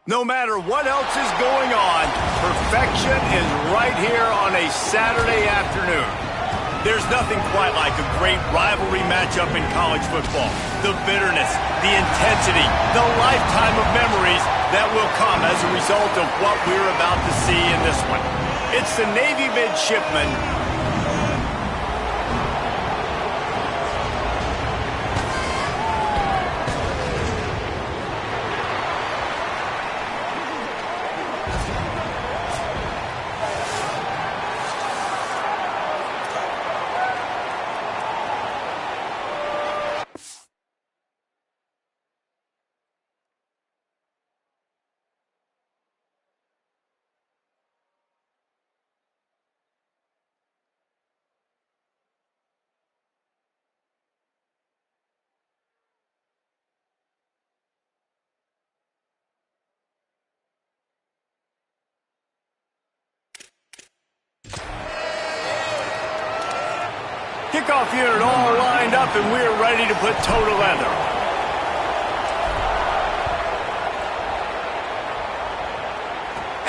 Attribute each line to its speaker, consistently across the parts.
Speaker 1: No matter what else is going on, perfection is right here on a Saturday afternoon. There's nothing quite like a great rivalry matchup in college football. The bitterness, the intensity, the lifetime of memories that will come as a result of what we're about to see in this one. It's the Navy midshipmen Kickoff unit all lined up, and we're ready to put toe to leather.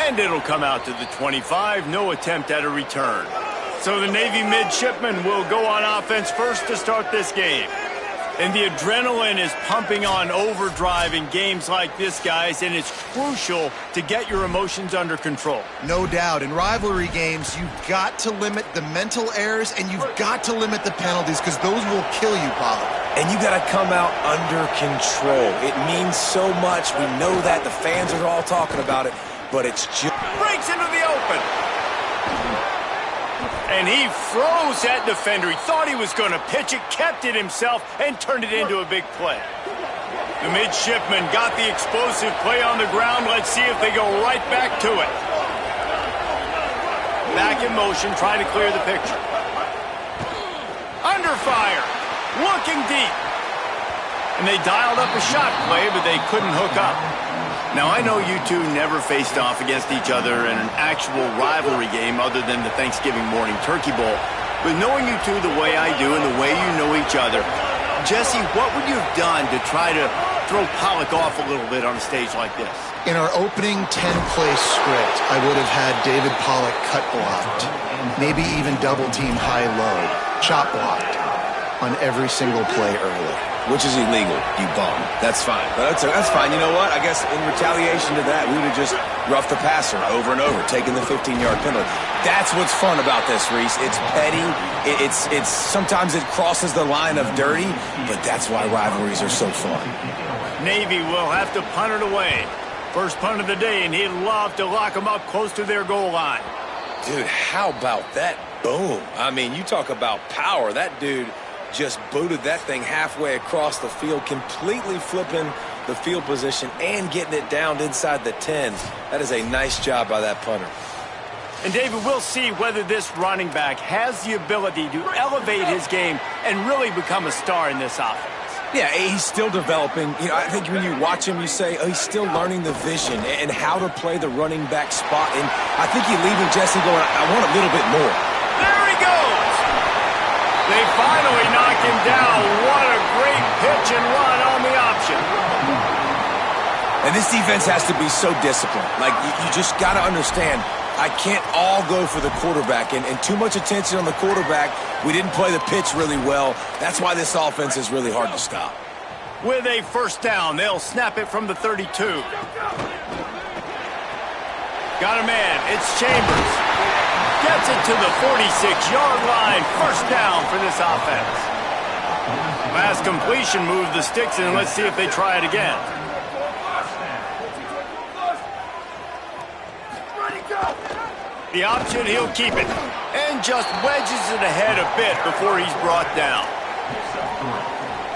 Speaker 1: And it'll come out to the 25, no attempt at a return. So the Navy midshipmen will go on offense first to start this game. And the adrenaline is pumping on overdrive in games like this, guys, and it's crucial to get your emotions under control.
Speaker 2: No doubt. In rivalry games, you've got to limit the mental errors, and you've got to limit the penalties, because those will kill you, Pollard.
Speaker 3: And you got to come out under control. It means so much. We know that. The fans are all talking about it, but it's just...
Speaker 1: Breaks into the open. And he froze that defender. He thought he was going to pitch it, kept it himself, and turned it into a big play. The midshipmen got the explosive play on the ground. Let's see if they go right back to it. Back in motion, trying to clear the picture. Under fire, looking deep. And they dialed up a shot play, but they couldn't hook up. Now, I know you two never faced off against each other in an actual rivalry game other than the Thanksgiving morning Turkey Bowl. But knowing you two the way I do and the way you know each other, Jesse, what would you have done to try to throw Pollock off a little bit on a stage like this?
Speaker 2: In our opening 10-play script, I would have had David Pollock cut blocked, maybe even double-team high-low, chop blocked on every single play early.
Speaker 3: Which is illegal, you bum. That's fine. That's fine. You know what? I guess in retaliation to that, we would have just roughed the passer over and over, taking the 15-yard penalty. That's what's fun about this, Reese. It's petty. It's sometimes it crosses the line of dirty, but that's why rivalries are so fun.
Speaker 1: Navy will have to punt it away. First punt of the day, and he'd love to lock them up close to their goal line.
Speaker 3: Dude, how about that boom? I mean, you talk about power. That dude just booted that thing halfway across the field, completely flipping the field position and getting it down inside the 10. That is a nice job by that punter.
Speaker 1: And David, we'll see whether this running back has the ability to elevate his game and really become a star in this offense.
Speaker 3: Yeah, he's still developing. You know, I think when you watch him, you say, oh, he's still learning the vision and how to play the running back spot. And I think you're leaving Jesse going, I want a little bit more.
Speaker 1: There he goes! They finally knock him down. What a great pitch and run on the option.
Speaker 3: And this defense has to be so disciplined. Like, you just got to understand, I can't all go for the quarterback. And too much attention on the quarterback. We didn't play the pitch really well. That's why this offense is really hard to stop.
Speaker 1: With a first down, they'll snap it from the 32. Got a man. It's Chambers. Gets it to the 46-yard line. First down for this offense. Last completion moved the sticks, and let's see if they try it again. The option, he'll keep it. And just wedges it ahead a bit before he's brought down.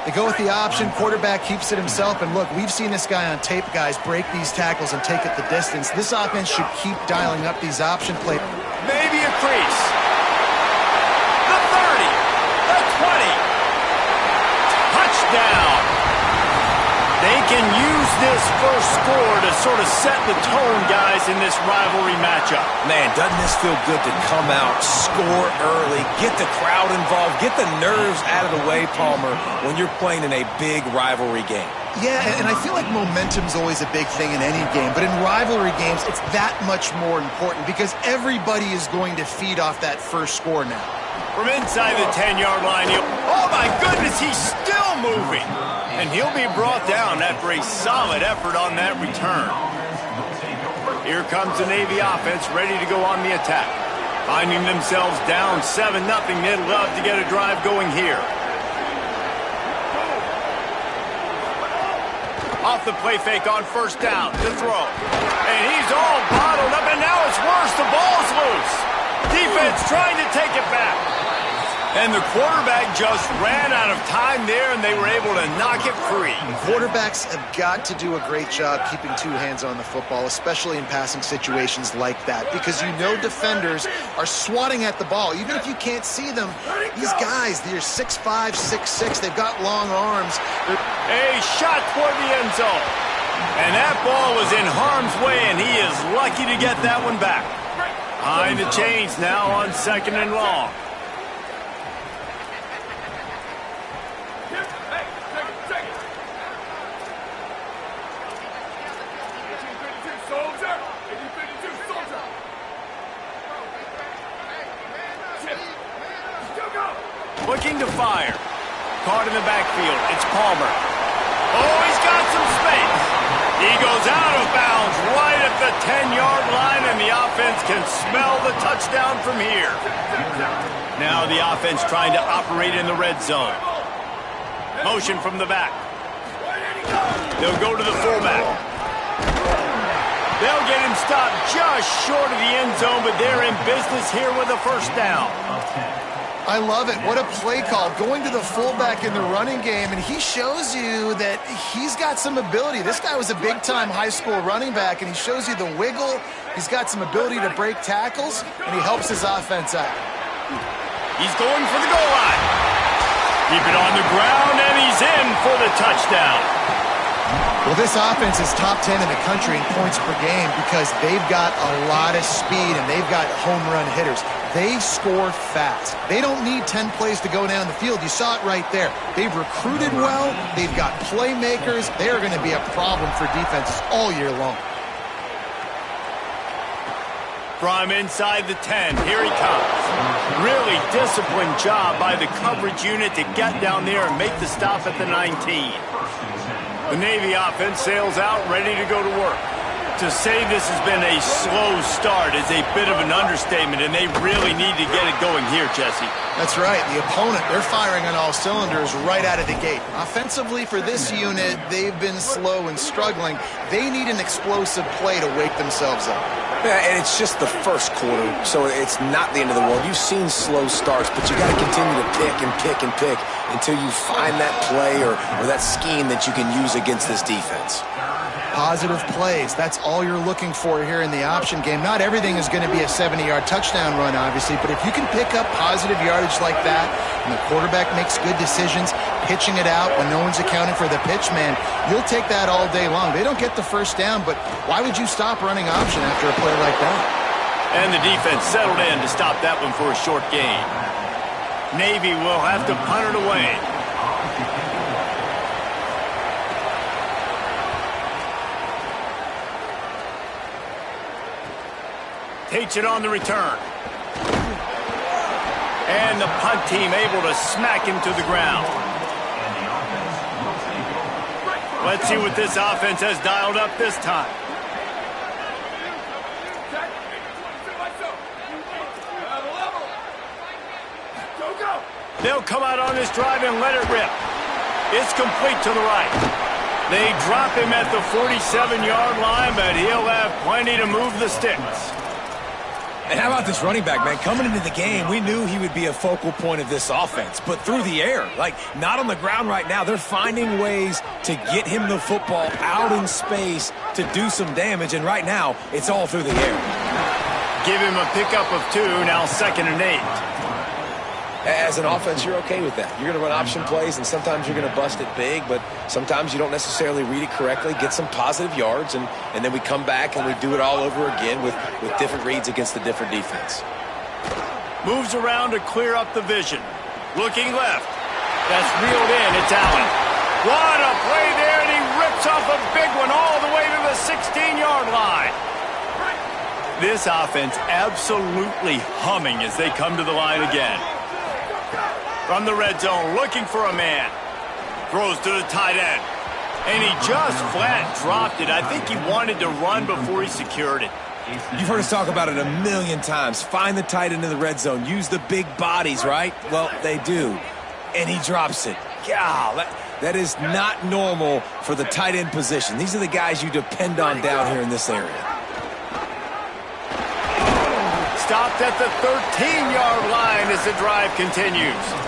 Speaker 2: They go with the option. Quarterback keeps it himself. And look, we've seen this guy on tape, guys, break these tackles and take it the distance. This offense should keep dialing up these option plays.
Speaker 1: Maybe a crease. The 30. The 20. Touchdown. They can use this first score to sort of set the tone, guys, in this rivalry matchup.
Speaker 3: Man, doesn't this feel good to come out, score early, get the crowd involved, get the nerves out of the way, Palmer, when you're playing in a big rivalry game?
Speaker 2: Yeah, and I feel like momentum's always a big thing in any game, but in rivalry games, it's that much more important because everybody is going to feed off that first score now.
Speaker 1: From inside the 10-yard line, oh my goodness, he's still moving. And he'll be brought down after a solid effort on that return. Here comes the Navy offense ready to go on the attack. Finding themselves down 7-0, they'd love to get a drive going here. Off the play fake on first down to throw. And he's all bottled up, and now it's worse. The ball's loose. Defense trying to take it back. And the quarterback just ran out of time there, and they were able to knock it free.
Speaker 2: Quarterbacks have got to do a great job keeping two hands on the football, especially in passing situations like that, because you know defenders are swatting at the ball. Even if you can't see them, these guys, they're 6'5", 6'6", they've got long arms.
Speaker 1: A shot toward the end zone. And that ball was in harm's way, and he is lucky to get that one back. Behind the chains now on 2nd and long. Looking to fire. Caught in the backfield. It's Palmer. Oh, he's got some space. He goes out of bounds right at the 10-yard line, and the offense can smell the touchdown from here. Now the offense trying to operate in the red zone. Motion from the back. They'll go to the fullback. They'll get him stopped just short of the end zone, but they're in business here with a first down.
Speaker 2: I love it. What a play call. Going to the fullback in the running game, and he shows you that he's got some ability. This guy was a big-time high school running back, and he shows you the wiggle. He's got some ability to break tackles, and he helps his offense out.
Speaker 1: He's going for the goal line. Keep it on the ground, and he's in for the touchdown.
Speaker 2: Well, this offense is top 10 in the country in points per game because they've got a lot of speed, and they've got home run hitters. They score fast. They don't need 10 plays to go down the field. You saw it right there. They've recruited well. They've got playmakers. They are going to be a problem for defenses all year long.
Speaker 1: From inside the 10, here he comes. Really disciplined job by the coverage unit to get down there and make the stop at the 19. The Navy offense sails out, ready to go to work. To say this has been a slow start is a bit of an understatement, and they really need to get it going here, Jesse.
Speaker 2: That's right. The opponent, they're firing on all cylinders right out of the gate. Offensively for this unit, they've been slow and struggling. They need an explosive play to wake themselves up.
Speaker 3: Yeah, and it's just the first quarter, so it's not the end of the world. You've seen slow starts, but you got to continue to pick and pick and pick until you find that play or that scheme that you can use against this defense.
Speaker 2: Positive plays. That's all you're looking for here in the option game. Not everything is going to be a 70-yard touchdown run, obviously, but if you can pick up positive yardage like that and the quarterback makes good decisions, pitching it out when no one's accounting for the pitch, man, you'll take that all day long. They don't get the first down, but why would you stop running option after a play like that?
Speaker 1: And the defense settled in to stop that one for a short gain. Navy will have to punt it away. Takes it on the return. And the punt team able to smack him to the ground. Let's see what this offense has dialed up this time. They'll come out on this drive and let it rip. It's complete to the right. They drop him at the 47-yard line, but he'll have plenty to move the sticks.
Speaker 3: And how about this running back, man? Coming into the game, we knew he would be a focal point of this offense, but through the air, like not on the ground right now. They're finding ways to get him the football out in space to do some damage, and right now, it's all through the air.
Speaker 1: Give him a pickup of 2, now 2nd and 8.
Speaker 3: As an offense, you're okay with that. You're going to run option plays, and sometimes you're going to bust it big, but sometimes you don't necessarily read it correctly, get some positive yards, and then we come back and we do it all over again with different reads against the different defense.
Speaker 1: Moves around to clear up the vision. Looking left. That's reeled in. It's Allen. What a play there, and he rips off a big one all the way to the 16-yard line. This offense absolutely humming as they come to the line again. From the red zone, looking for a man. Throws to the tight end. And he just flat dropped it. I think he wanted to run before he secured it.
Speaker 3: You've heard us talk about it a million times. Find the tight end in the red zone. Use the big bodies, right? Well, they do. And he drops it. God, that is not normal for the tight end position. These are the guys you depend on down here in this area.
Speaker 1: Stopped at the 13-yard line as the drive continues.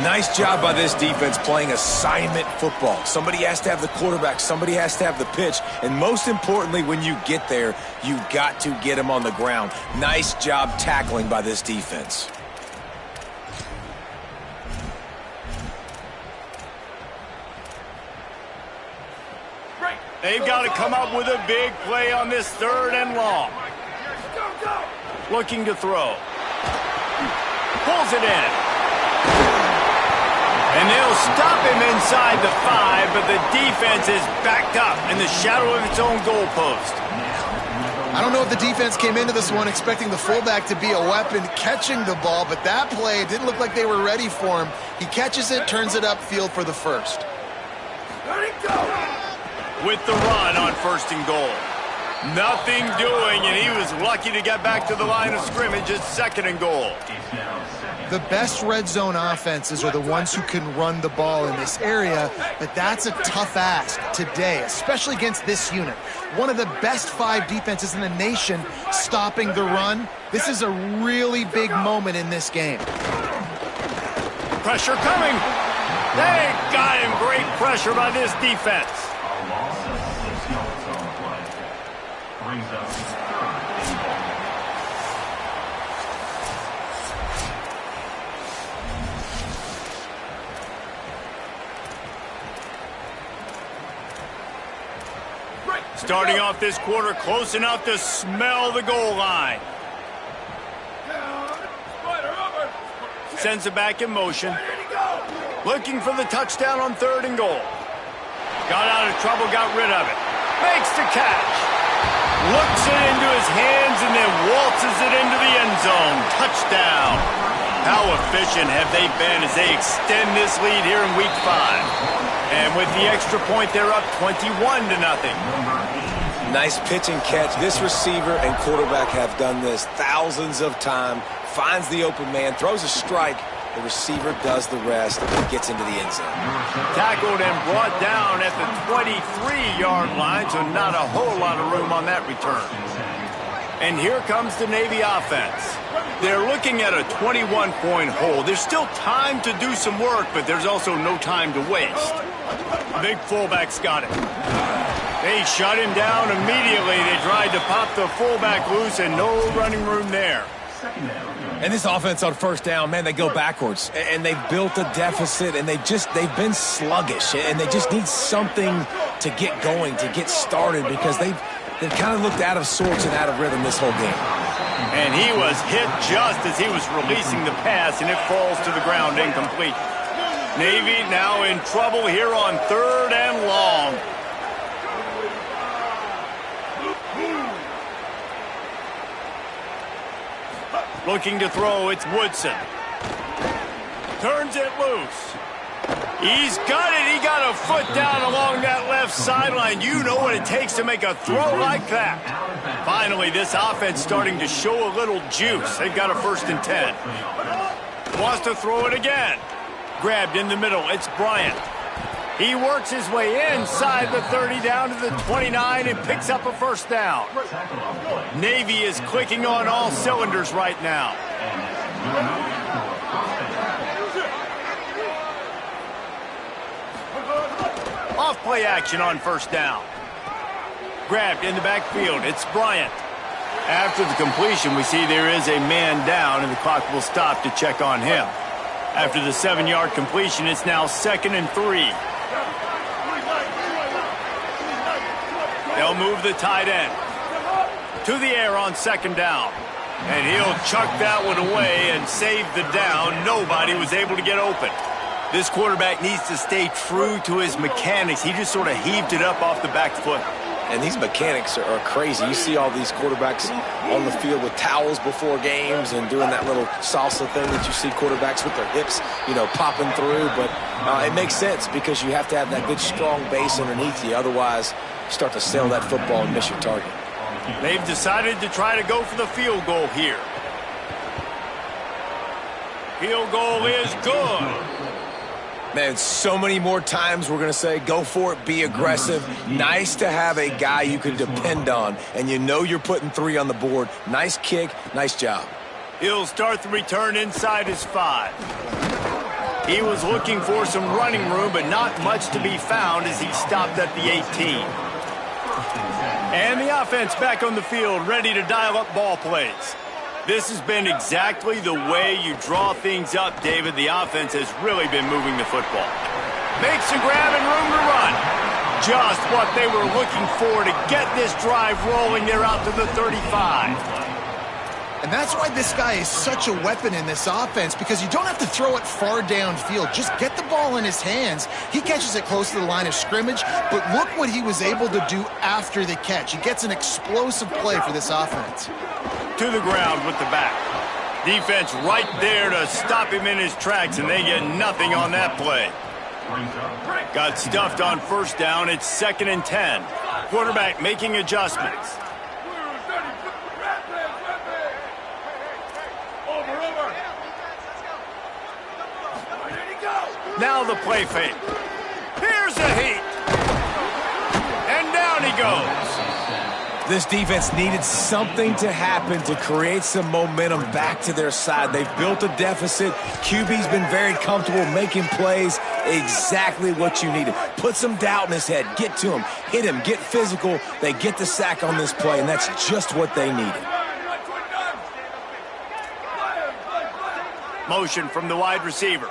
Speaker 3: Nice job by this defense playing assignment football. Somebody has to have the quarterback. Somebody has to have the pitch. And most importantly, when you get there, you've got to get him on the ground. Nice job tackling by this defense.
Speaker 1: They've got to come up with a big play on this 3rd and long. Looking to throw. Pulls it in. And they'll stop him inside the 5, but the defense is backed up in the shadow of its own goalpost.
Speaker 2: I don't know if the defense came into this one expecting the fullback to be a weapon catching the ball, but that play, it didn't look like they were ready for him. He catches it, turns it upfield for the first.
Speaker 1: With the run on 1st and goal. Nothing doing, and he was lucky to get back to the line of scrimmage at 2nd and goal.
Speaker 2: The best red zone offenses are the ones who can run the ball in this area, but that's a tough ask today, especially against this unit. One of the best 5 defenses in the nation stopping the run. This is a really big moment in this game.
Speaker 1: Pressure coming. They got him. Great pressure by this defense. Starting off this quarter close enough to smell the goal line. Sends it back in motion. Looking for the touchdown on 3rd and goal. Got out of trouble, got rid of it. Makes the catch. Looks it into his hands and then waltzes it into the end zone. Touchdown. How efficient have they been as they extend this lead here in Week 5? And with the extra point, they're up 21-0.
Speaker 3: Nice pitch and catch. This receiver and quarterback have done this thousands of times. Finds the open man, throws a strike. The receiver does the rest and gets into the end zone.
Speaker 1: Tackled and brought down at the 23-yard line, so not a whole lot of room on that return. And here comes the Navy offense. They're looking at a 21-point hole. There's still time to do some work, but there's also no time to waste. Big fullback's got it. They shut him down immediately. They tried to pop the fullback loose, and no running room there.
Speaker 3: And this offense on 1st down, man, they go backwards. And they've built a deficit, and they've been sluggish. And they just need something to get going, to get started, because they've kind of looked out of sorts and out of rhythm this whole game.
Speaker 1: And he was hit just as he was releasing the pass, and it falls to the ground incomplete. Navy now in trouble here on 3rd and long. Looking to throw, it's Woodson. Turns it loose. He's got it. He got a foot down along that left sideline. You know what it takes to make a throw like that. Finally, this offense starting to show a little juice. They've got a 1st and 10. Wants to throw it again. Grabbed in the middle. It's Bryant. He works his way inside the 30 down to the 29 and picks up a 1st down. Navy is clicking on all cylinders right now. Off play action on 1st down. Grabbed in the backfield. It's Bryant. After the completion, we see there is a man down, and the clock will stop to check on him. After the 7-yard completion, it's now 2nd and 3. They'll move the tight end to the air on 2nd down. And he'll chuck that one away and save the down. Nobody was able to get open. This quarterback needs to stay true to his mechanics. He just sort of heaved it up off the back foot.
Speaker 3: And these mechanics are crazy. You see all these quarterbacks on the field with towels before games and doing that little salsa thing that you see quarterbacks with their hips, popping through. But it makes sense because you have to have that good, strong base underneath you. Otherwise, you start to sail that football and miss your target.
Speaker 1: They've decided to try to go for the field goal here. Field goal is good.
Speaker 3: Man, so many more times we're going to say, go for it, be aggressive. Nice to have a guy you can depend on, and you're putting 3 on the board. Nice kick, nice job.
Speaker 1: He'll start the return inside his 5. He was looking for some running room, but not much to be found as he stopped at the 18. And the offense back on the field, ready to dial up ball plays. This has been exactly the way you draw things up, David. The offense has really been moving the football. Makes a grab and room to run. Just what they were looking for to get this drive rolling. They're out to the 35.
Speaker 2: And that's why this guy is such a weapon in this offense, because you don't have to throw it far downfield. Just get the ball in his hands. He catches it close to the line of scrimmage, but look what he was able to do after the catch. He gets an explosive play for this offense.
Speaker 1: To the ground with the back. Defense right there to stop him in his tracks, and they get nothing on that play. Got stuffed on 1st down. It's 2nd and 10. Quarterback making adjustments. Now the play fake. Here's a heat. And down he goes.
Speaker 3: This defense needed something to happen to create some momentum back to their side. They've built a deficit. QB's been very comfortable making plays. Exactly what you needed. Put some doubt in his head. Get to him. Hit him. Get physical. They get the sack on this play, and that's just what they needed.
Speaker 1: Motion from the wide receiver.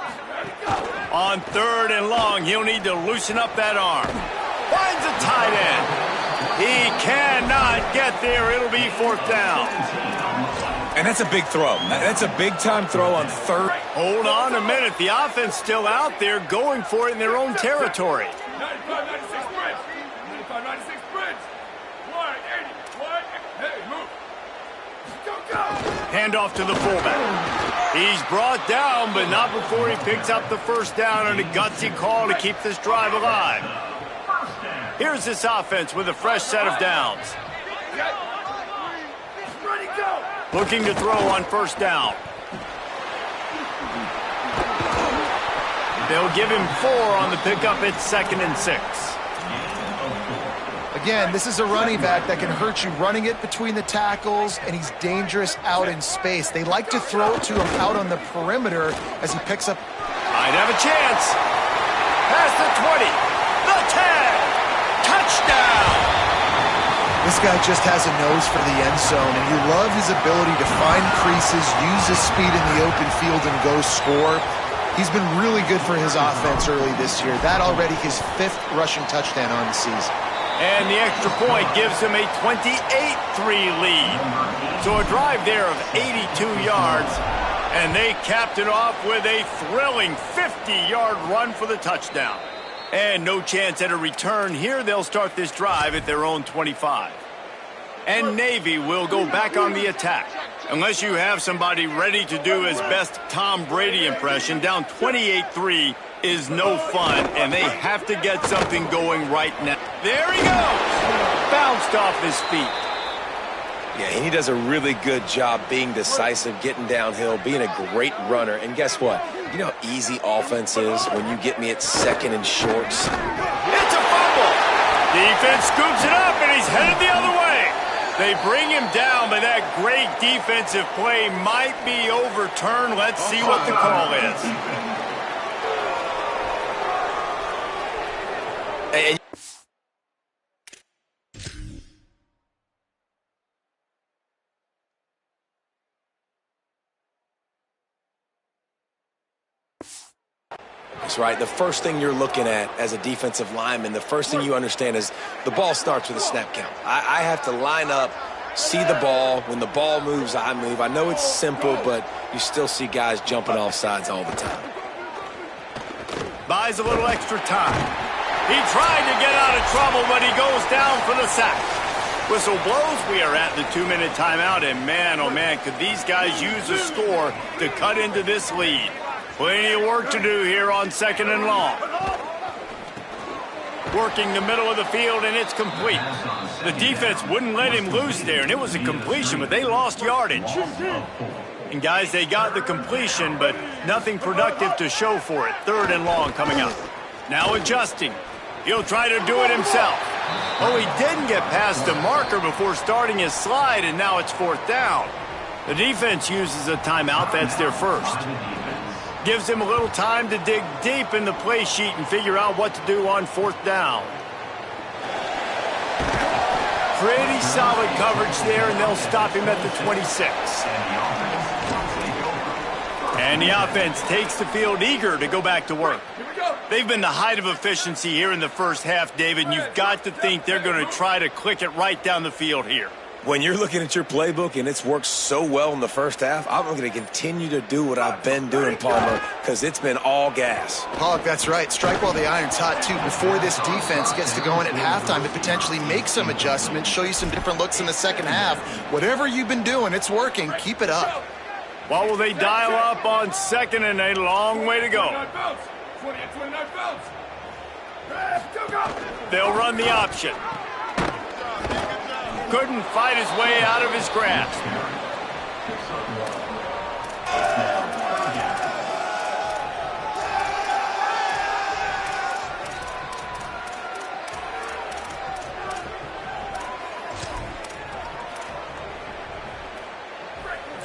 Speaker 1: On 3rd and long, he'll need to loosen up that arm. Finds a tight end. He cannot get there. It'll be 4th down.
Speaker 3: And that's a big throw. That's a big-time throw on 3rd.
Speaker 1: Hold on a minute. The offense still out there going for it in their own territory.
Speaker 4: 95-96 Prince. 95-96 Prince. 180. Hey, move. Go.
Speaker 1: Handoff to the fullback. He's brought down, but not before he picks up the 1st down on a gutsy call to keep this drive alive. Here's this offense with a fresh set of downs.
Speaker 4: Ready, go.
Speaker 1: Looking to throw on 1st down. They'll give him 4 on the pickup. It's 2nd and 6.
Speaker 2: Again, this is a running back that can hurt you running it between the tackles, and he's dangerous out in space. They like to throw it to him out on the perimeter as he picks up.
Speaker 1: Might have a chance. Past the 20. The 10. Touchdown!
Speaker 2: This guy just has a nose for the end zone, and you love his ability to find creases, use his speed in the open field, and go score. He's been really good for his offense early this year. That already his 5th rushing touchdown on the season.
Speaker 1: And the extra point gives him a 28-3 lead. So a drive there of 82 yards, and they capped it off with a thrilling 50-yard run for the touchdown. And no chance at a return here. They'll start this drive at their own 25. And Navy will go back on the attack. Unless you have somebody ready to do his best Tom Brady impression, down 28-3 is no fun, and they have to get something going right now. There he goes! Bounced off his feet.
Speaker 3: Yeah, and he does a really good job being decisive, getting downhill, being a great runner. And guess what? You know how easy offense is when you get me at 2nd and shorts?
Speaker 1: It's a fumble! Defense scoops it up, and he's headed the other way. They bring him down, but that great defensive play might be overturned. Let's see what the call is.
Speaker 3: And right? The first thing you're looking at as a defensive lineman, the first thing you understand is the ball starts with a snap count. I have to line up, see the ball. When the ball moves, I move. I know it's simple, but you still see guys jumping off sides all the time.
Speaker 1: Buys a little extra time. He tried to get out of trouble, but he goes down for the sack. Whistle blows. We are at the 2-minute timeout, and man, oh man, could these guys use a score to cut into this lead. Plenty of work to do here on 2nd and long. Working the middle of the field, and it's complete. The defense wouldn't let him loose there, and it was a completion, but they lost yardage. And guys, they got the completion, but nothing productive to show for it. 3rd and long coming up. Now adjusting. He'll try to do it himself. Oh, he didn't get past the marker before starting his slide, and now it's 4th down. The defense uses a timeout. That's their first. Gives him a little time to dig deep in the play sheet and figure out what to do on 4th down. Pretty solid coverage there, and they'll stop him at the 26. And the offense takes the field eager to go back to work. They've been the height of efficiency here in the first half, David, and you've got to think they're going to try to click it right down the field here.
Speaker 3: When you're looking at your playbook and it's worked so well in the first half, I'm going to continue to do what I've been doing, Palmer, because it's been all gas.
Speaker 2: Pollock, that's right. Strike while the iron's hot, too. Before this defense gets to going at halftime to potentially make some adjustments, show you some different looks in the second half. Whatever you've been doing, it's working. Keep it up.
Speaker 1: Well, will they dial up on 2nd and a long way to go?
Speaker 4: 29 belts.
Speaker 1: They'll run the option. Couldn't fight his way out of his grasp.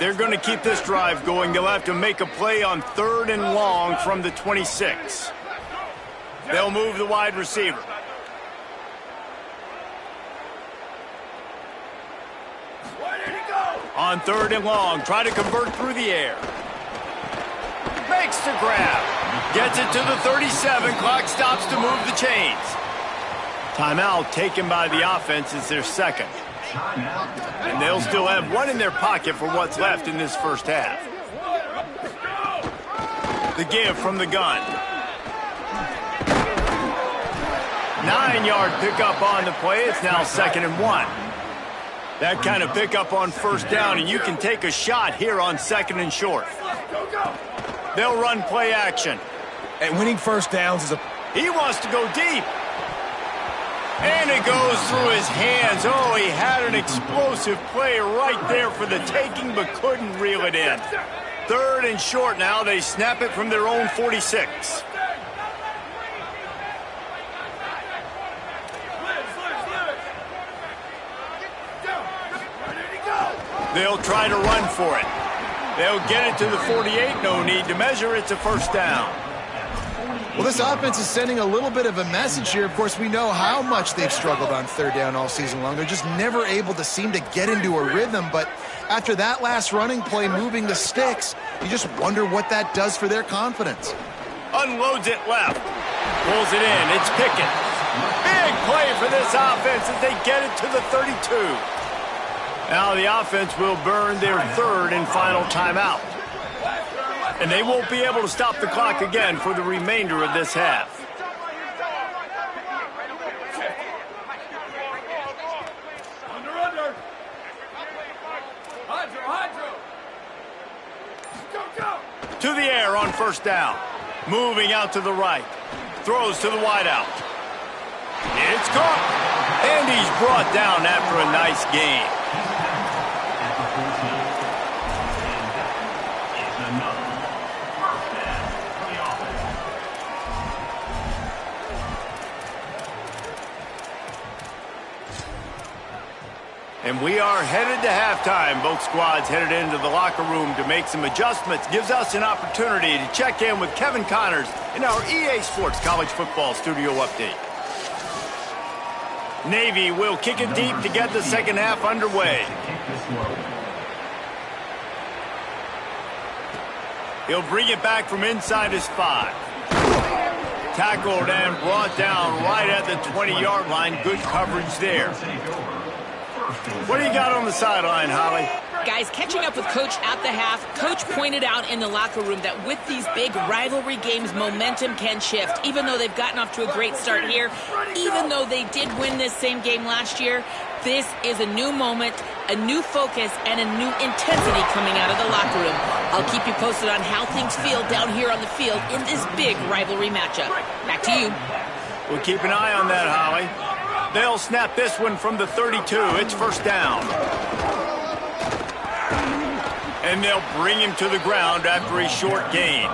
Speaker 1: They're going to keep this drive going. They'll have to make a play on 3rd and long from the 26. They'll move the wide receiver. On 3rd and long, try to convert through the air. Makes the grab. Gets it to the 37. Clock stops to move the chains. Timeout taken by the offense is their second. And they'll still have one in their pocket for what's left in this first half. The give from the gun. 9-yard pickup on the play. It's now 2nd and 1. That kind of pickup on 1st down, and you can take a shot here on 2nd and short. They'll run play action.
Speaker 3: And winning 1st downs is a...
Speaker 1: He wants to go deep. And it goes through his hands. Oh, he had an explosive play right there for the taking, but couldn't reel it in. 3rd and short now. They snap it from their own 46. They'll try to run for it. They'll get it to the 48. No need to measure. It's a 1st down.
Speaker 2: Well, this offense is sending a little bit of a message here. Of course, we know how much they've struggled on 3rd down all season long. They're just never able to seem to get into a rhythm. But after that last running play, moving the sticks, you just wonder what that does for their confidence.
Speaker 1: Unloads it left. Pulls it in. It's Pickett. Big play for this offense as they get it to the 32. Now the offense will burn their 3rd and final timeout. And they won't be able to stop the clock again for the remainder of this half.
Speaker 4: Under. Hydro. Go.
Speaker 1: To the air on 1st down. Moving out to the right. Throws to the wideout. It's caught. And he's brought down after a nice gain. And we are headed to halftime. Both squads headed into the locker room to make some adjustments. Gives us an opportunity to check in with Kevin Connors in our EA Sports College Football Studio Update. Navy will kick it deep to get the second half underway. He'll bring it back from inside his 5. Tackled and brought down right at the 20-yard line. Good coverage there. What do you got on the sideline, Holly?
Speaker 5: Guys, catching up with Coach at the half, Coach pointed out in the locker room that with these big rivalry games, momentum can shift. Even though they've gotten off to a great start here, even though they did win this same game last year, this is a new moment, a new focus, and a new intensity coming out of the locker room. I'll keep you posted on how things feel down here on the field in this big rivalry matchup. Back to you.
Speaker 1: We'll keep an eye on that, Holly. They'll snap this one from the 32. It's first down. And they'll bring him to the ground after a short gain.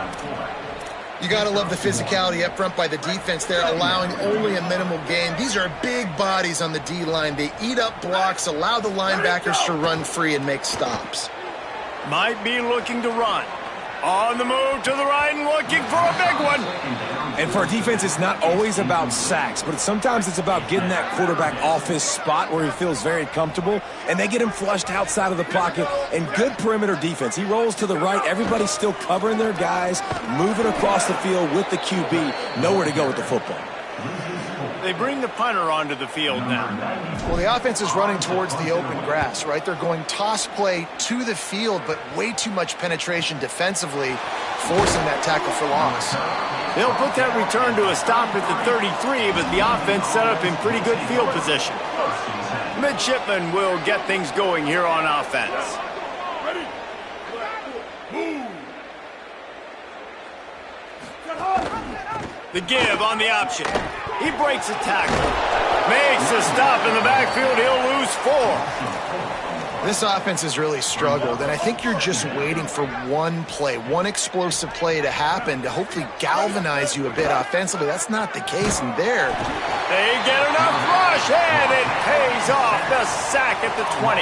Speaker 2: You got to love the physicality up front by the defense there, allowing only a minimal gain. These are big bodies on the D-line. They eat up blocks, allow the linebackers to run free and make stops.
Speaker 1: Might be looking to run. On the move to the right and looking for a big one.
Speaker 3: And for a defense, it's not always about sacks, but sometimes it's about getting that quarterback off his spot where he feels very comfortable, and they get him flushed outside of the pocket. And good perimeter defense. He rolls to the right. Everybody's still covering their guys, moving across the field with the QB. Nowhere to go with the football.
Speaker 1: They bring the punter onto the field now.
Speaker 2: Well, the offense is running towards the open grass, right? They're going toss play to the field, but way too much penetration defensively, forcing that tackle for loss.
Speaker 1: They'll put that return to a stop at the 33, but the offense set up in pretty good field position. Midshipman will get things going here on offense.
Speaker 4: Ready? Move.
Speaker 1: The give on the option. He breaks a tackle. Makes a stop in the backfield. He'll lose 4.
Speaker 2: This offense has really struggled, and I think you're just waiting for one play, one explosive play to happen to hopefully galvanize you a bit offensively. That's not the case in there.
Speaker 1: They get enough rush, and it pays off. The sack at the 20.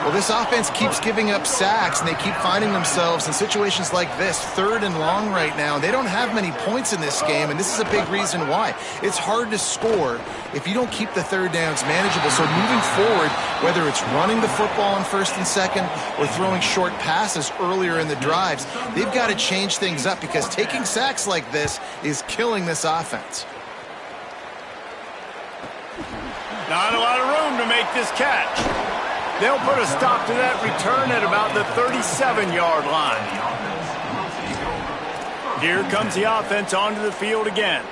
Speaker 2: Well, this offense keeps giving up sacks, and they keep finding themselves in situations like this, 3rd and long right now. They don't have many points in this game, and this is a big reason why. It's hard to score if you don't keep the 3rd downs manageable. So moving forward, whether it's running the football on 1st and 2nd or throwing short passes earlier in the drives, they've got to change things up because taking sacks like this is killing this offense.
Speaker 1: Not a lot of room to make this catch. They'll put a stop to that return at about the 37-yard line. Here comes the offense onto the field again.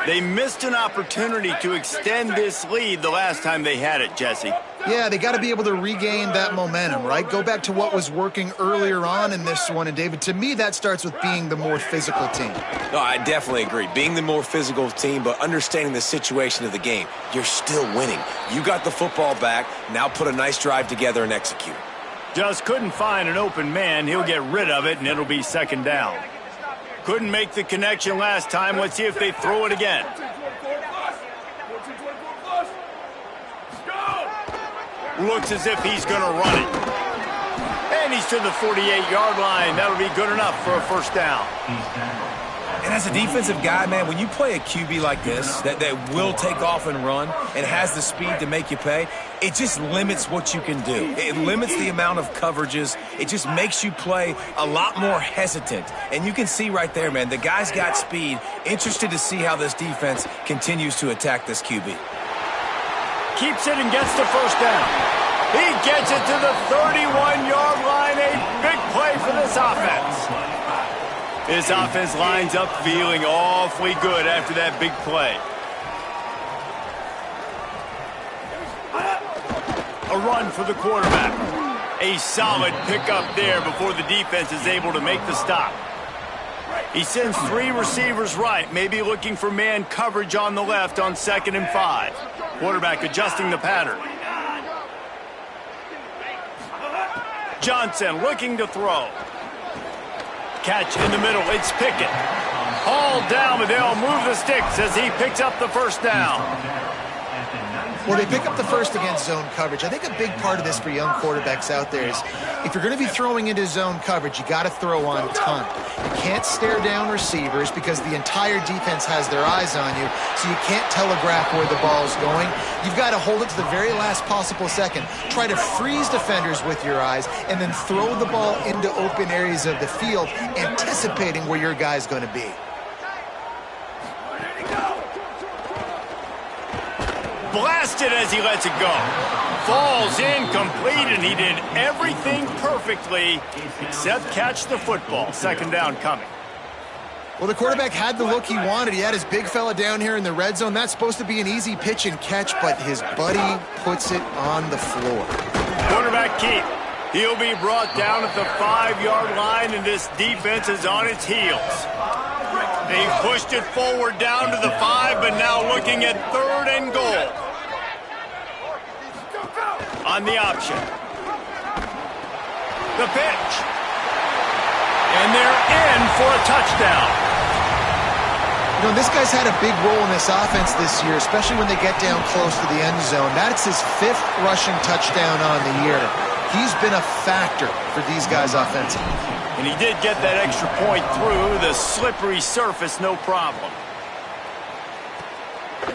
Speaker 1: They missed an opportunity to extend this lead the last time they had it, Jesse.
Speaker 2: Yeah, they got to be able to regain that momentum, right? Go back to what was working earlier on in this one. And, David, to me, that starts with being the more physical team.
Speaker 3: No, I definitely agree. Being the more physical team, but understanding the situation of the game. You're still winning. You got the football back. Now put a nice drive together and execute.
Speaker 1: Just couldn't find an open man. He'll get rid of it, and it'll be 2nd down. Couldn't make the connection last time. Let's see if they throw it again. Looks as if he's going to run it. And he's to the 48-yard line. That'll be good enough for a 1st down.
Speaker 3: And as a defensive guy, man, when you play a QB like this that will take off and run and has the speed to make you pay, it just limits what you can do. It limits the amount of coverages. It just makes you play a lot more hesitant. And you can see right there, man, the guy's got speed. Interested to see how this defense continues to attack this QB.
Speaker 1: Keeps it and gets the 1st down. He gets it to the 31-yard line. A big play for this offense. This offense lines up feeling awfully good after that big play. A run for the quarterback. A solid pickup there before the defense is able to make the stop. He sends 3 receivers right, maybe looking for man coverage on the left on 2nd and 5. Quarterback adjusting the pattern. Johnson looking to throw. Catch in the middle. It's Pickett. Hauled down, but they'll move the sticks as he picks up the 1st down.
Speaker 2: Well, they pick up the 1st against zone coverage. I think a big part of this for young quarterbacks out there is if you're going to be throwing into zone coverage, you got to throw on time. You can't stare down receivers because the entire defense has their eyes on you, so you can't telegraph where the ball is going. You've got to hold it to the very last possible second. Try to freeze defenders with your eyes and then throw the ball into open areas of the field, anticipating where your guy's going to be.
Speaker 1: blasted as he lets it go. Falls incomplete, and he did everything perfectly except catch the football. Second down coming.
Speaker 2: Well, the quarterback had the look he wanted. He had his big fella down here in the red zone. That's supposed to be an easy pitch and catch, but his buddy puts it on the floor.
Speaker 1: Quarterback keep. He'll be brought down at the 5-yard line, and this defense is on its heels. They've pushed it forward down to the 5, but now looking at 3rd and goal. On the option. The pitch. And they're in for a touchdown.
Speaker 2: You know, this guy's had a big role in this offense this year, especially when they get down close to the end zone. That's his 5th rushing touchdown on the year. He's been a factor for these guys offensively.
Speaker 1: And he did get that extra point through the slippery surface, no problem.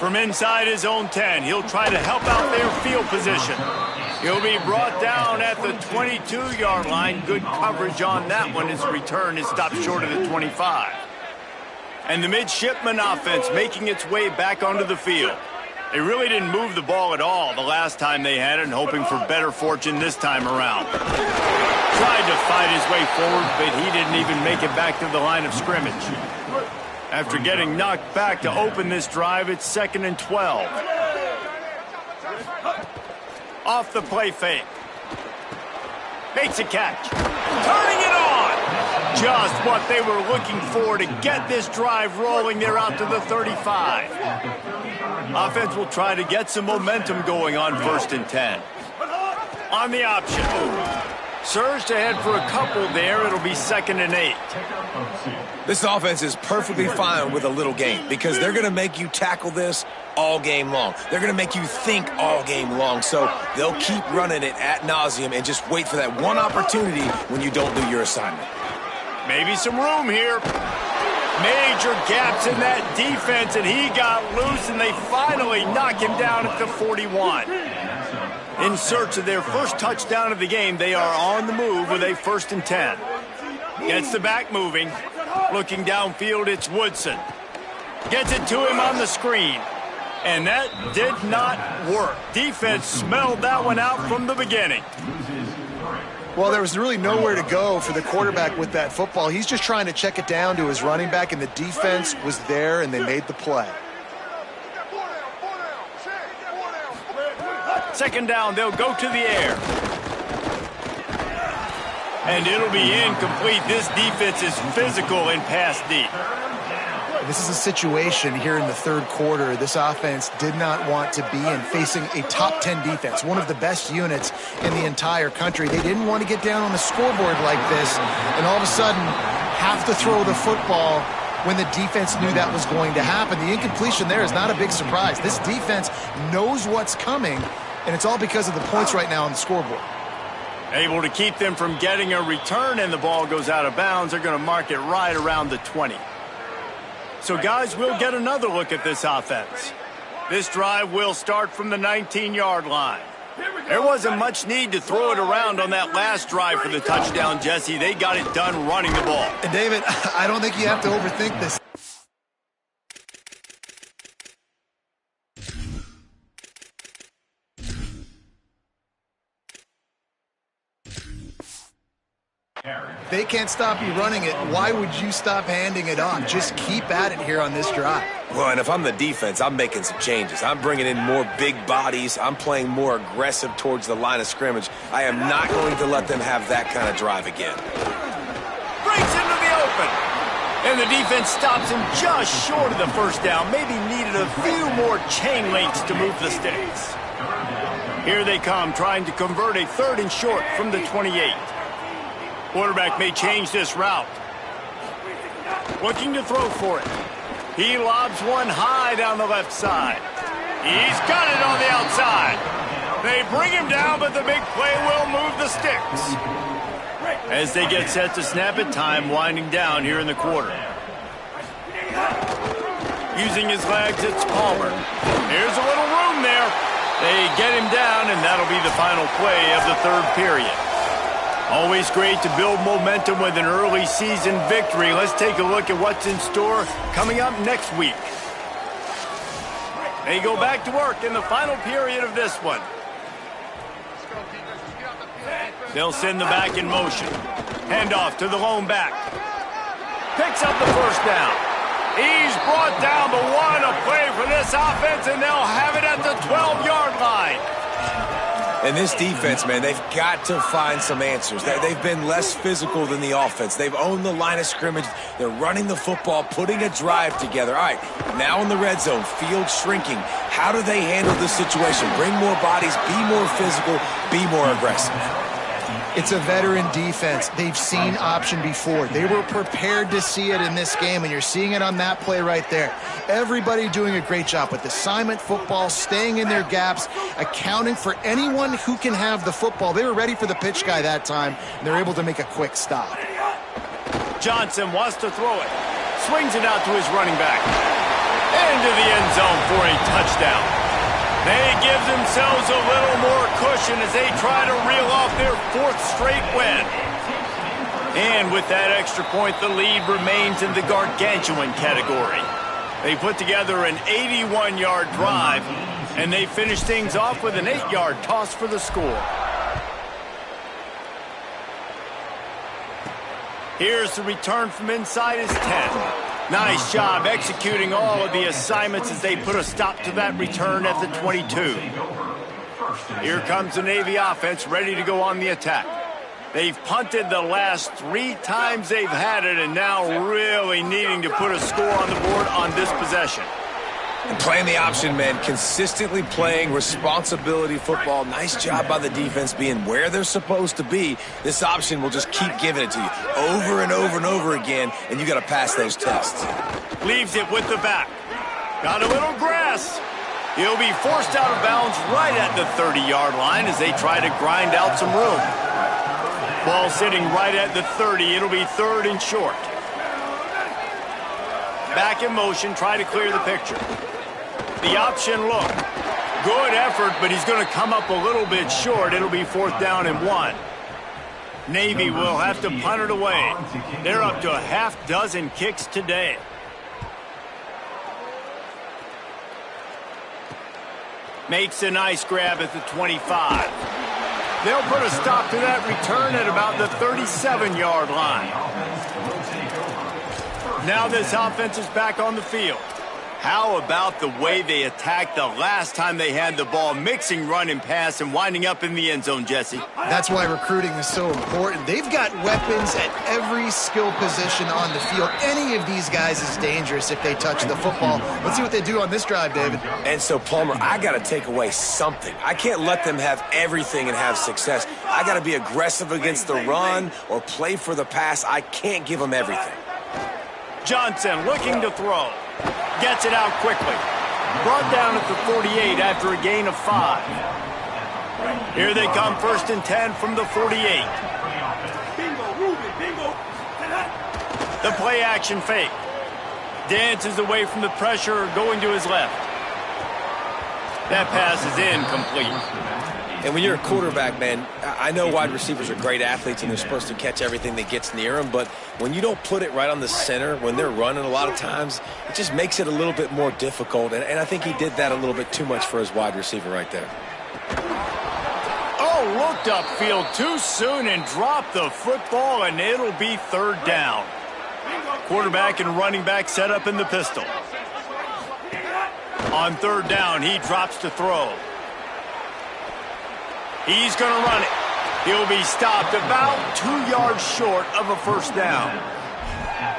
Speaker 1: From inside his own 10, he'll try to help out their field position. He'll be brought down at the 22-yard line. Good coverage on that one. His return is stopped short of the 25. And the midshipman offense making its way back onto the field. They really didn't move the ball at all the last time they had it, and hoping for better fortune this time around. Tried to fight his way forward, but he didn't even make it back to the line of scrimmage. After getting knocked back to open this drive, it's 2nd and 12. Off the play fake. Makes a catch. Turning it on. Just what they were looking for to get this drive rolling. They're out to the 35. Offense will try to get some momentum going on 1st and 10. On the option. Surged ahead for a couple there. It'll be 2nd and 8.
Speaker 3: This offense is perfectly fine with a little game because they're going to make you tackle this all game long. They're going to make you think all game long. So they'll keep running it ad nauseum and just wait for that one opportunity when you don't do your assignment.
Speaker 1: Maybe some room here. Major gaps in that defense, and he got loose, and they finally knock him down at the 41. In search of their first touchdown of the game, they are on the move with a 1st and 10. Gets the back moving. Looking downfield, it's Woodson. Gets it to him on the screen. And that did not work. Defense smelled that one out from the beginning.
Speaker 2: Well, there was really nowhere to go for the quarterback with that football. He's just trying to check it down to his running back, and the defense was there, and they made the play.
Speaker 1: 2nd down, they'll go to the air. And it'll be incomplete. This defense is physical and pass deep.
Speaker 2: This is a situation here in the 3rd quarter. This offense did not want to be in, facing a top 10 defense, one of the best units in the entire country. They didn't want to get down on the scoreboard like this and all of a sudden have to throw the football when the defense knew that was going to happen. The incompletion there is not a big surprise. This defense knows what's coming, and it's all because of the points right now on the scoreboard.
Speaker 1: Able to keep them from getting a return, and the ball goes out of bounds. They're going to mark it right around the 20. So, guys, we'll get another look at this offense. This drive will start from the 19-yard line. There wasn't much need to throw it around on that last drive for the touchdown, Jesse. They got it done running the ball.
Speaker 2: And, David, I don't think you have to overthink this. They can't stop you running it. Why would you stop handing it off? Just keep at it here on this drive.
Speaker 3: Well, and if I'm the defense, I'm making some changes. I'm bringing in more big bodies. I'm playing more aggressive towards the line of scrimmage. I am not going to let them have that kind of drive again.
Speaker 1: Breaks into the open. And the defense stops him just short of the 1st down. Maybe needed a few more chain links to move the sticks. Here they come, trying to convert a 3rd and short from the 28. Quarterback may change this route. Looking to throw for it. He lobs one high down the left side. He's got it on the outside. They bring him down, but the big play will move the sticks. As they get set to snap it, time winding down here in the quarter. Using his legs, it's Palmer. There's a little room there. They get him down, and that'll be the final play of the 3rd period. Always great to build momentum with an early season victory. Let's take a look at what's in store coming up next week. They go back to work in the final period of this one. They'll send the back in motion. Handoff to the lone back. Picks up the first down. He's brought down, but what a play for this offense, and they'll have it at the 12-yard line.
Speaker 3: And this defense, man, they've got to find some answers. They've been less physical than the offense. They've owned the line of scrimmage. They're running the football, putting a drive together. All right, now in the red zone, field shrinking. How do they handle this situation? Bring more bodies, be more physical, be more aggressive.
Speaker 2: It's a veteran defense. They've seen option before. They were prepared to see it in this game, and you're seeing it on that play right there. Everybody doing a great job with assignment football, staying in their gaps, accounting for anyone who can have the football. They were ready for the pitch guy that time, and they're able to make a quick stop.
Speaker 1: Johnson wants to throw it. Swings it out to his running back. Into the end zone for a touchdown. They give themselves a little more cushion as they try to reel off their 4th straight win. And with that extra point, the lead remains in the gargantuan category. They put together an 81-yard drive, and they finish things off with an 8-yard toss for the score. Here's the return from inside his 10. Nice job executing all of the assignments as they put a stop to that return at the 22. Here comes the Navy offense ready to go on the attack. They've punted the last 3 times they've had it, and now really needing to put a score on the board on this possession.
Speaker 3: And playing the option, man, consistently playing responsibility football. Nice job by the defense being where they're supposed to be. This option will just keep giving it to you over and over and over again, and you got to pass those tests.
Speaker 1: Leaves it with the back. Got a little grass. He'll be forced out of bounds right at the 30-yard line as they try to grind out some room. Ball sitting right at the 30. It'll be 3rd and short. Back in motion, try to clear the picture. The option look. Good effort, but he's going to come up a little bit short. It'll be 4th down and 1. Navy will have to punt it away. They're up to a half-dozen kicks today. Makes a nice grab at the 25. They'll put a stop to that return at about the 37-yard line. Now this offense is back on the field. How about the way they attacked the last time they had the ball, mixing run and pass and winding up in the end zone, Jesse?
Speaker 2: That's why recruiting is so important. They've got weapons at every skill position on the field. Any of these guys is dangerous if they touch the football. Let's see what they do on this drive, David.
Speaker 3: And so, Palmer, I got to take away something. I can't let them have everything and have success. I got to be aggressive against the run or play for the pass. I can't give them everything.
Speaker 1: Johnson looking to throw. Gets it out quickly. Brought down at the 48 after a gain of 5. Here they come, 1st and 10 from the 48. The play action fake. Dances away from the pressure, going to his left. That pass is incomplete.
Speaker 3: And when you're a quarterback, man, I know wide receivers are great athletes and they're supposed to catch everything that gets near them, but when you don't put it right on the center, when they're running a lot of times, it just makes it a little bit more difficult, and I think he did that a little bit too much for his wide receiver right there.
Speaker 1: Oh, looked upfield too soon and dropped the football, and it'll be 3rd down. Quarterback and running back set up in the pistol. On 3rd down, he drops to throw. He's going to run it. He'll be stopped about 2 yards short of a 1st down.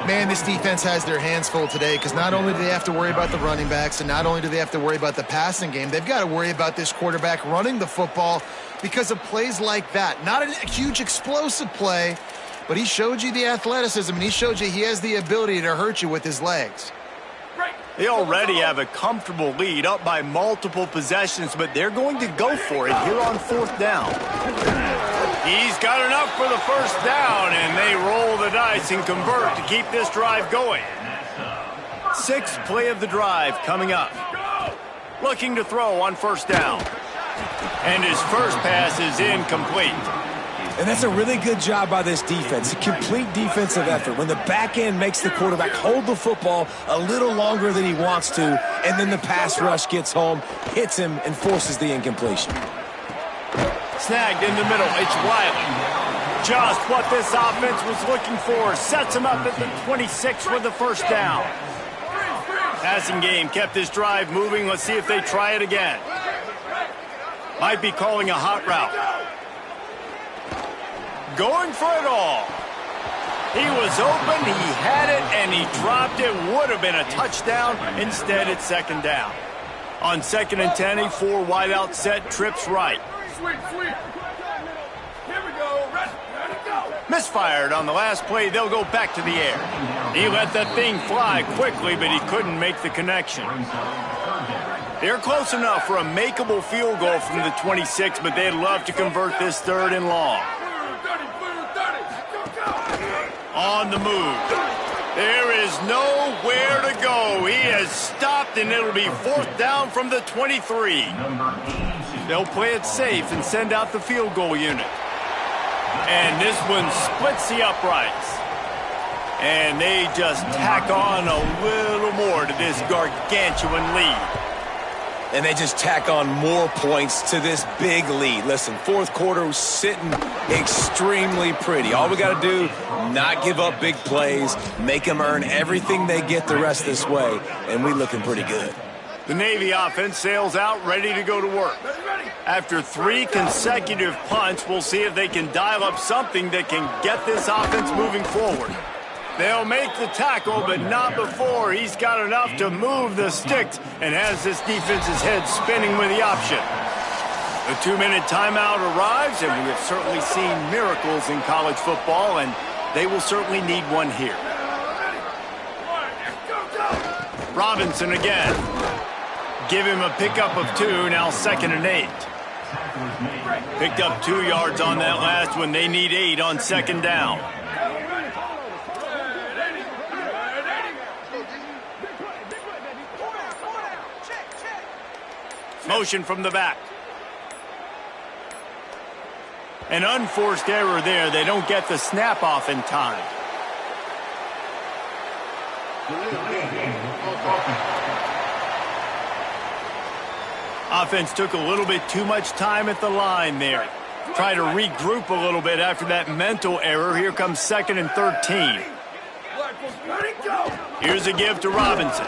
Speaker 2: Man, this defense has their hands full today because not only do they have to worry about the running backs and not only do they have to worry about the passing game, they've got to worry about this quarterback running the football because of plays like that. Not a huge explosive play, but he showed you the athleticism and he showed you he has the ability to hurt you with his legs.
Speaker 1: They already have a comfortable lead up by multiple possessions, but they're going to go for it here on 4th down. He's got enough for the 1st down, and they roll the dice and convert to keep this drive going. 6th play of the drive coming up. Looking to throw on 1st down. And his first pass is incomplete.
Speaker 3: And that's a really good job by this defense, a complete defensive effort. When the back end makes the quarterback hold the football a little longer than he wants to, and then the pass rush gets home, hits him, and forces the incompletion.
Speaker 1: Snagged in the middle. It's Riley. Just what this offense was looking for. Sets him up at the 26 for the first down. Passing game kept this drive moving. Let's see if they try it again. Might be calling a hot route. Going for it all. He was open, he had it, and he dropped it. Would have been a touchdown. Instead, it's second down. On 2nd and 10, a 4 wide out set, trips right.
Speaker 4: Sweet. Here we go. Ready, go.
Speaker 1: Misfired on the last play. They'll go back to the air. He let that thing fly quickly, but he couldn't make the connection. They're close enough for a makeable field goal from the 26, but they'd love to convert this 3rd and long. On the move. There is nowhere to go. He has stopped, and it'll be 4th down from the 23. They'll play it safe and send out the field goal unit. And this one splits the uprights. And they just tack on a little more to this gargantuan lead.
Speaker 3: And they just tack on more points to this big lead. Listen, 4th quarter was sitting extremely pretty. All we got to do, not give up big plays, make them earn everything they get the rest this way, and we looking pretty good.
Speaker 1: The Navy offense sails out ready to go to work. After 3 consecutive punts, we'll see if they can dial up something that can get this offense moving forward. They'll make the tackle, but not before he's got enough to move the sticks and has this defense's head spinning with the option. The 2-minute timeout arrives, and we have certainly seen miracles in college football, and they will certainly need one here. Robinson again. Give him a pickup of 2, now 2nd and 8. Picked up 2 yards on that last one. They need 8 on 2nd down. Motion from the back. An unforced error there. They don't get the snap off in time. Offense took a little bit too much time at the line there. Try to regroup a little bit after that mental error. Here comes 2nd and 13. Here's a give to Robinson.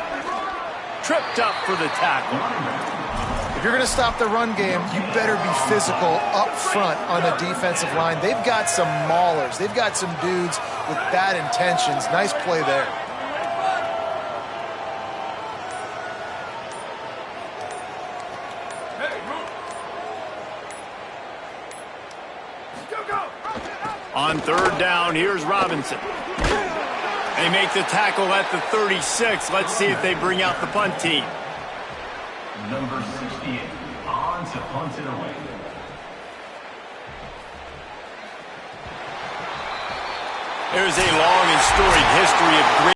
Speaker 1: Tripped up for the tackle.
Speaker 2: If you're going to stop the run game, you better be physical up front on the defensive line. They've got some maulers. They've got some dudes with bad intentions. Nice play there.
Speaker 1: On 3rd down, here's Robinson. They make the tackle at the 36. Let's see if they bring out the punt team.
Speaker 6: Number 68, on to punt it away.
Speaker 1: There's a long and storied history of great